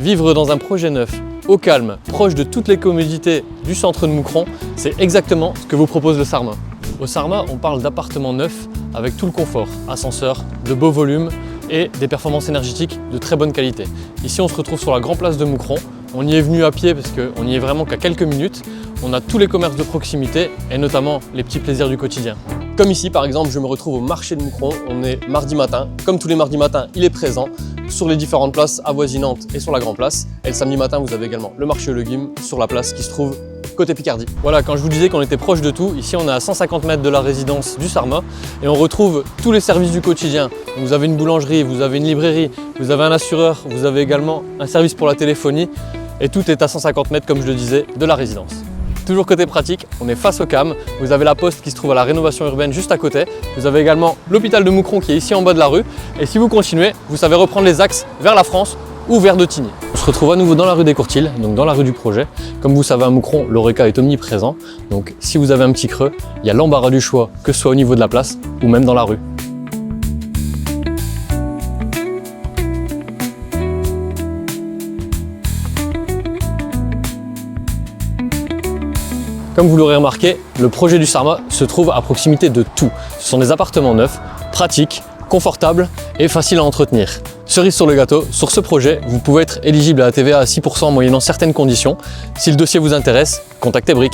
Vivre dans un projet neuf, au calme, proche de toutes les commodités du centre de Moucron, c'est exactement ce que vous propose le Sarma. Au Sarma, on parle d'appartements neufs avec tout le confort, ascenseur, de beaux volumes et des performances énergétiques de très bonne qualité. Ici, on se retrouve sur la grande place de Moucron. On y est venu à pied parce qu'on n'y est vraiment qu'à quelques minutes. On a tous les commerces de proximité et notamment les petits plaisirs du quotidien. Comme ici, par exemple, je me retrouve au marché de Moucron. On est mardi matin. Comme tous les mardis matins, il est présent sur les différentes places avoisinantes et sur la grande place. Et le samedi matin, vous avez également le marché aux légumes sur la place qui se trouve côté Picardie. Voilà, quand je vous disais qu'on était proche de tout, ici on est à 150 mètres de la résidence du Sarma et on retrouve tous les services du quotidien. Donc, vous avez une boulangerie, vous avez une librairie, vous avez un assureur, vous avez également un service pour la téléphonie et tout est à 150 mètres, comme je le disais, de la résidence. Toujours côté pratique, on est face au CAM, vous avez la poste qui se trouve à la rénovation urbaine juste à côté, vous avez également l'hôpital de Moucron qui est ici en bas de la rue et si vous continuez, vous savez reprendre les axes vers la France ou vers Dautigny. On se retrouve à nouveau dans la rue des Courtils, donc dans la rue du projet. Comme vous savez à Moucron, l'Oreca est omniprésent, donc si vous avez un petit creux, il y a l'embarras du choix, que ce soit au niveau de la place ou même dans la rue. Comme vous l'aurez remarqué, le projet du Sarma se trouve à proximité de tout. Ce sont des appartements neufs, pratiques, confortables et faciles à entretenir. Cerise sur le gâteau, sur ce projet, vous pouvez être éligible à la TVA à 6% moyennant certaines conditions. Si le dossier vous intéresse, contactez Brick.